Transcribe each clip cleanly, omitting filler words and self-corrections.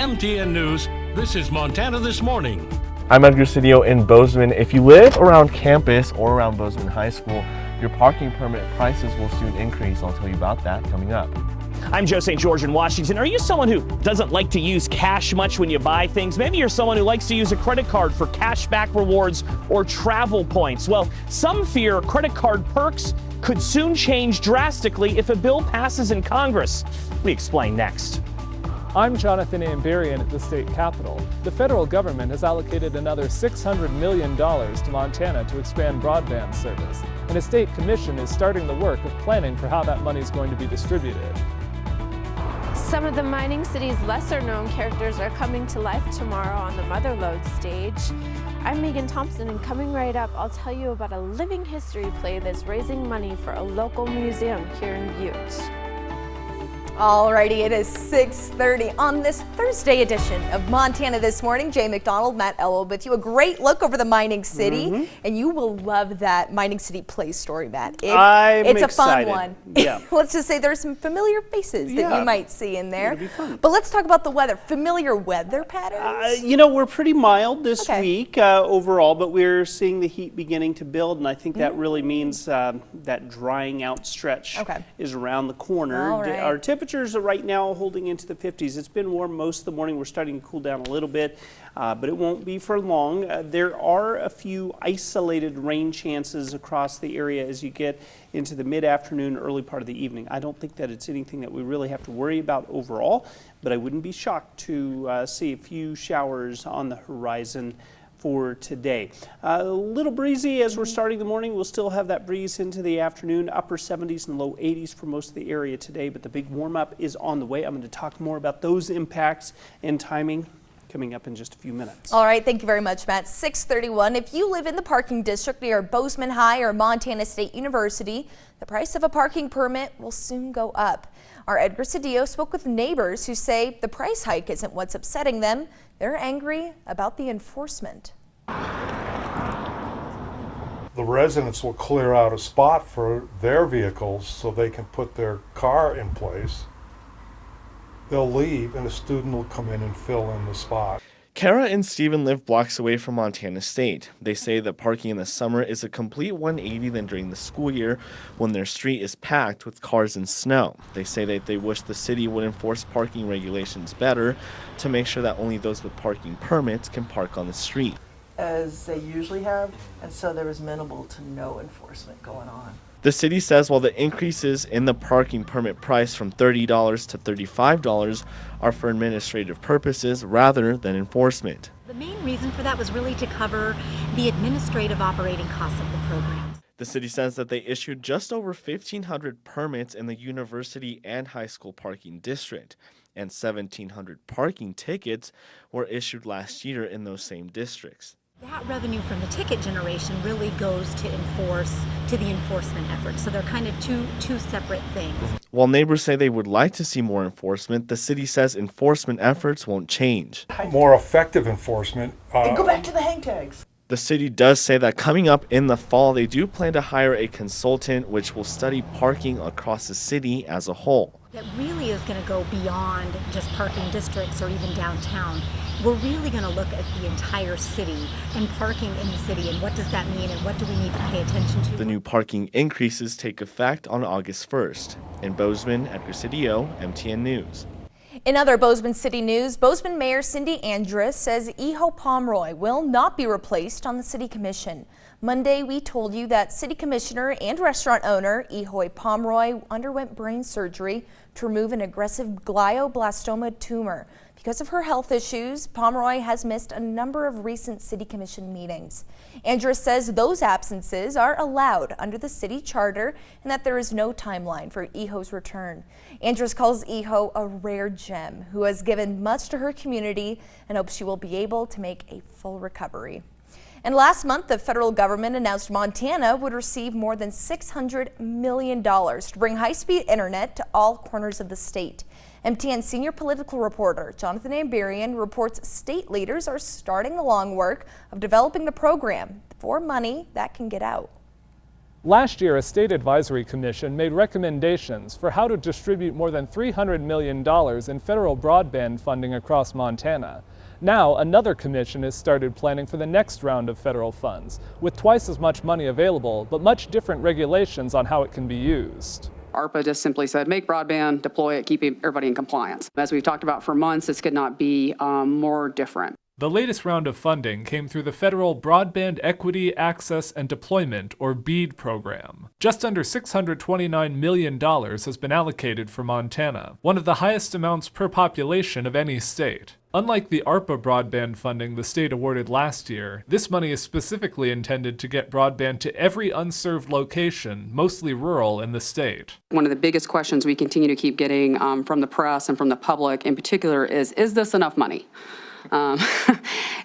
MTN News, this is Montana This Morning. I'm Edgar Cedillo in Bozeman. If you live around campus or around Bozeman High School, your parking permit prices will soon increase. I'll tell you about that coming up. I'm Joe St. George in Washington. Are you someone who doesn't like to use cash much when you buy things? Maybe you're someone who likes to use a credit card for cashback rewards or travel points. Well, some fear credit card perks could soon change drastically if a bill passes in Congress. We explain next. I'm Jonathan Amberian at the state capitol. The federal government has allocated another $600 million to Montana to expand broadband service, and a state commission is starting the work of planning for how that money is going to be distributed. Some of the mining city's lesser-known characters are coming to life tomorrow on the Motherlode stage. I'm Megan Thompson, and coming right up, I'll tell you about a living history play that's raising money for a local museum here in Butte. Alrighty, it is 6:30 on this Thursday edition of Montana This Morning. Jay McDonald, Matt Elwell with you. A great look over the mining city, and you will love that mining city play story, Matt. It's a fun one. Yeah. Let's just say there's some familiar faces that you might see in there. It'll be fun. But let's talk about the weather. Familiar weather patterns? We're pretty mild this week overall, but we're seeing the heat beginning to build, and I think that really means that drying out stretch is around the corner. All right. Our temperatures are right now holding into the 50s. It's been warm most of the morning. We're starting to cool down a little bit, but it won't be for long. There are a few isolated rain chances across the area as you get into the mid-afternoon, early part of the evening. I don't think that it's anything that we really have to worry about overall, but I wouldn't be shocked to see a few showers on the horizon for today. A little breezy as we're starting the morning. We'll still have that breeze into the afternoon, upper 70s and low 80s for most of the area today, but the big warm up is on the way. I'm going to talk more about those impacts and timing coming up in just a few minutes. All right, thank you very much, Matt. 6:31. If you live in the parking district near Bozeman High or Montana State University, the price of a parking permit will soon go up. Our Edgar Cedillo spoke with neighbors who say the price hike isn't what's upsetting them. They're angry about the enforcement. The residents will clear out a spot for their vehicles so they can put their car in place. They'll leave and a student will come in and fill in the spot. Kara and Steven live blocks away from Montana State. They say that parking in the summer is a complete 180 than during the school year when their street is packed with cars and snow. They say that they wish the city would enforce parking regulations better to make sure that only those with parking permits can park on the street. As they usually have, and so there was minimal to no enforcement going on. The city says while the increases in the parking permit price from $30 to $35 are for administrative purposes rather than enforcement. The main reason for that was really to cover the administrative operating costs of the program. The city says that they issued just over 1,500 permits in the university and high school parking district, and 1,700 parking tickets were issued last year in those same districts. That revenue from the ticket generation really goes to the enforcement effort. So they're kind of two separate things. While neighbors say they would like to see more enforcement, the city says enforcement efforts won't change. More effective enforcement. And go back to the hang tags. The city does say that coming up in the fall, they do plan to hire a consultant which will study parking across the city as a whole. That really is going to go beyond just parking districts or even downtown. We're really going to look at the entire city and parking in the city and what does that mean and what do we need to pay attention to. The new parking increases take effect on August 1st. In Bozeman, Edgar Cedillo, MTN News. In other Bozeman City news, Bozeman Mayor Cindy Andrus says Eho Pomeroy will not be replaced on the City Commission. Monday, we told you that City Commissioner and restaurant owner Ehoy Pomeroy underwent brain surgery to remove an aggressive glioblastoma tumor. Because of her health issues, Pomeroy has missed a number of recent City Commission meetings. Andrus says those absences are allowed under the city charter and that there is no timeline for Eho's return. Andrus calls Eho a rare gem who has given much to her community and hopes she will be able to make a full recovery. And last month, the federal government announced Montana would receive more than $600 million to bring high-speed internet to all corners of the state. MTN senior political reporter Jonathan Amberian reports state leaders are starting the long work of developing the program for money that can get out. Last year, a state advisory commission made recommendations for how to distribute more than $300 million in federal broadband funding across Montana. Now, another commission has started planning for the next round of federal funds, with twice as much money available, but much different regulations on how it can be used. ARPA just simply said, make broadband, deploy it, keep everybody in compliance. As we've talked about for months, this could not be more different. The latest round of funding came through the federal Broadband Equity, Access, and Deployment, or BEAD program. Just under $629 million has been allocated for Montana, one of the highest amounts per population of any state. Unlike the ARPA broadband funding the state awarded last year, this money is specifically intended to get broadband to every unserved location, mostly rural, in the state. One of the biggest questions we continue to keep getting from the press and from the public in particular is this enough money?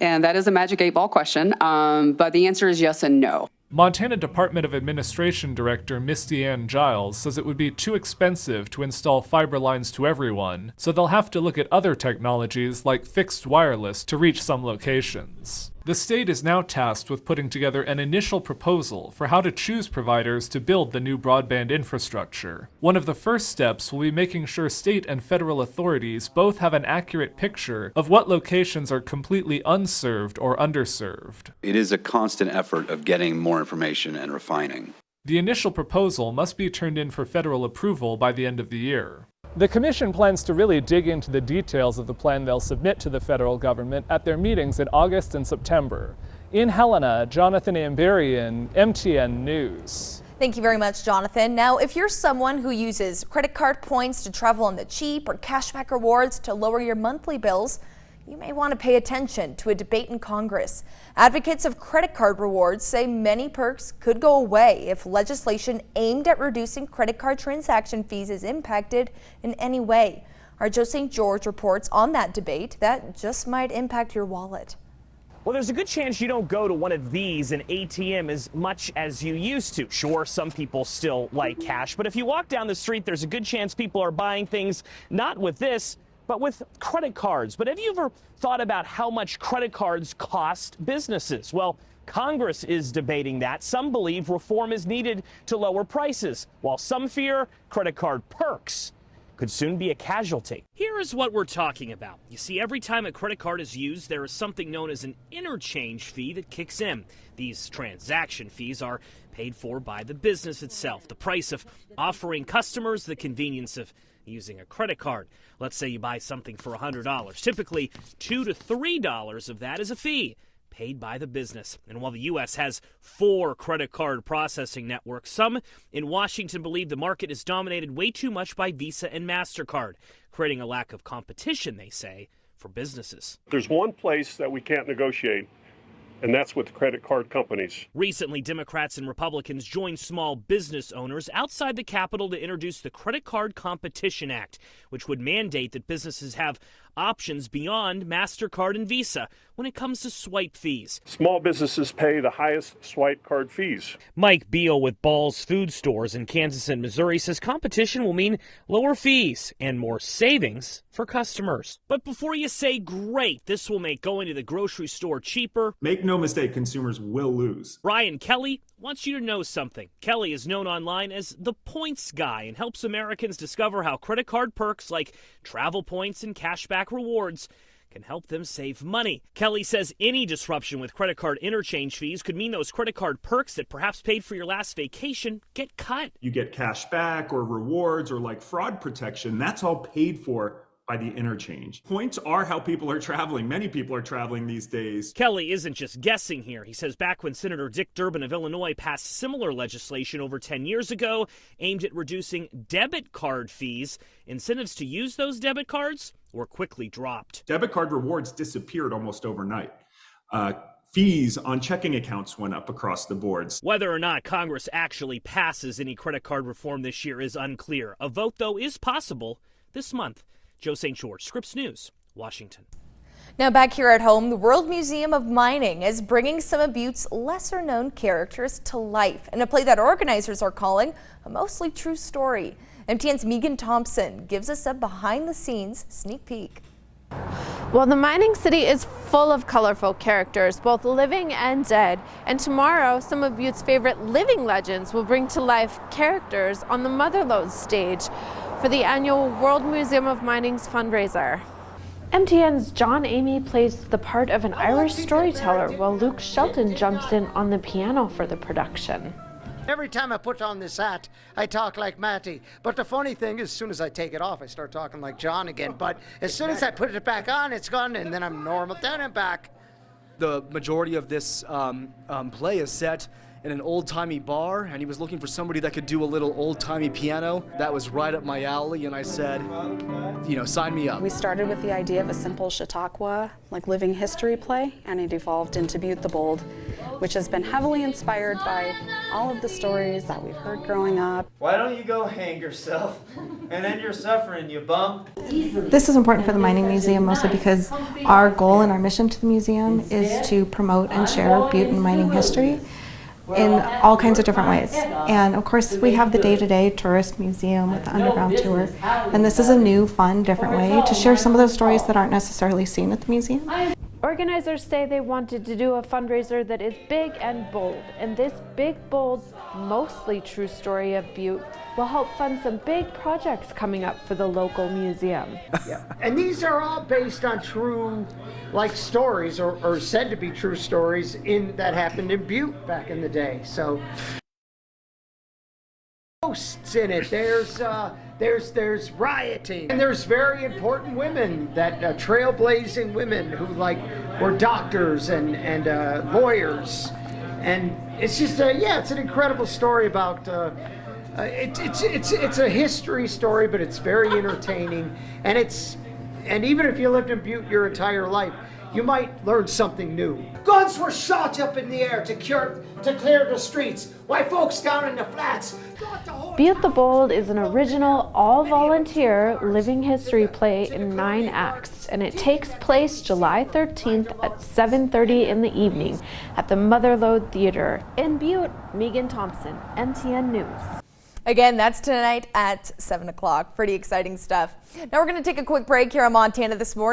And that is a magic 8-ball question, but the answer is yes and no. Montana Department of Administration Director Misty Ann Giles says it would be too expensive to install fiber lines to everyone, so they'll have to look at other technologies like fixed wireless to reach some locations. The state is now tasked with putting together an initial proposal for how to choose providers to build the new broadband infrastructure. One of the first steps will be making sure state and federal authorities both have an accurate picture of what locations are completely unserved or underserved. It is a constant effort of getting more information and refining. The initial proposal must be turned in for federal approval by the end of the year. The commission plans to really dig into the details of the plan they'll submit to the federal government at their meetings in August and September. In Helena, Jonathan Amberian, MTN News. Thank you very much, Jonathan. Now, if you're someone who uses credit card points to travel on the cheap or cashback rewards to lower your monthly bills, you may want to pay attention to a debate in Congress. Advocates of credit card rewards say many perks could go away if legislation aimed at reducing credit card transaction fees is impacted in any way. Our Joe St. George reports on that debate that just might impact your wallet. Well, there's a good chance you don't go to one of these, an ATM, as much as you used to. Sure, some people still like cash, but if you walk down the street, there's a good chance people are buying things not with this, but with credit cards. But have you ever thought about how much credit cards cost businesses? Well, Congress is debating that. Some believe reform is needed to lower prices, while some fear credit card perks could soon be a casualty. Here is what we're talking about. You see, every time a credit card is used, there is something known as an interchange fee that kicks in. These transaction fees are paid for by the business itself, the price of offering customers the convenience of using a credit card. Let's say you buy something for $100. Typically, $2 to $3 of that is a fee paid by the business. And while the U.S. has 4 credit card processing networks, some in Washington believe the market is dominated way too much by Visa and MasterCard, creating a lack of competition, they say, for businesses. There's one place that we can't negotiate, and that's with credit card companies. Recently, Democrats and Republicans joined small business owners outside the Capitol to introduce the Credit Card Competition Act, which would mandate that businesses have options beyond MasterCard and Visa when it comes to swipe fees. Small businesses pay the highest swipe card fees. Mike Beal with Ball's Food Stores in Kansas and Missouri says competition will mean lower fees and more savings for customers. But before you say, great, this will make going to the grocery store cheaper, make no mistake, consumers will lose. Ryan Kelly wants you to know something. Kelly is known online as the points guy and helps Americans discover how credit card perks like travel points and cashback rewards can help them save money. Kelly says any disruption with credit card interchange fees could mean those credit card perks that perhaps paid for your last vacation get cut. You get cash back or rewards or like fraud protection. That's all paid for by the interchange. Points are how people are traveling. Many people are traveling these days. Kelly isn't just guessing here. He says back when Senator Dick Durbin of Illinois passed similar legislation over 10 years ago aimed at reducing debit card fees, incentives to use those debit cards were quickly dropped. Debit card rewards disappeared almost overnight. Fees on checking accounts went up across the boards. Whether or not Congress actually passes any credit card reform this year is unclear. A vote, though, is possible this month. Joe St. George, Scripps News, Washington. Now back here at home, the World Museum of Mining is bringing some of Butte's lesser-known characters to life in a play that organizers are calling a mostly true story. MTN's Megan Thompson gives us a behind-the-scenes sneak peek. Well, the mining city is full of colorful characters, both living and dead. And tomorrow, some of Butte's favorite living legends will bring to life characters on the Motherlode stage for the annual World Museum of Mining's fundraiser. MTN's John Amey plays the part of an Irish storyteller, while Luke Shelton jumps in on the piano for the production. Every time I put on this hat, I talk like Matty. But the funny thing is, as soon as I take it off, I start talking like John again. But as soon as I put it back on, it's gone, and then I'm normal. Then I'm back. The majority of this play is set in an old-timey bar, and he was looking for somebody that could do a little old-timey piano. That was right up my alley, and I said, you know, sign me up. We started with the idea of a simple Chautauqua, like living history play, and it evolved into Butte The Bold, which has been heavily inspired by all of the stories that we've heard growing up. Why don't you go hang yourself and end your suffering, you bum? This is important for the Mining Museum mostly because our goal and our mission to the museum is to promote and share Butte and mining history in all kinds of different ways. And of course we have the day-to-day tourist museum with the underground tour, and this is a new, fun, different way to share some of those stories that aren't necessarily seen at the museum. Organizers say they wanted to do a fundraiser that is big and bold, and this big, bold, mostly true story of Butte will help fund some big projects coming up for the local museum. Yeah. And these are all based on true, like, stories, or said to be true stories that happened in Butte back in the day. So ghosts in it. There's rioting, and there's very important women, that trailblazing women who were doctors and lawyers, and it's just it's an incredible story about. It's a history story, but it's very entertaining, and even if you lived in Butte your entire life, you might learn something new. Guns were shot up in the air to clear the streets. Why folks down in the flats? Butte The Bold is an original, all-volunteer living history play in 9 acts, and it takes place July 13th at 7:30 in the evening at the Motherlode Theater in Butte. Megan Thompson, MTN News. Again, that's tonight at 7 o'clock. Pretty exciting stuff. Now we're going to take a quick break here on Montana This Morning.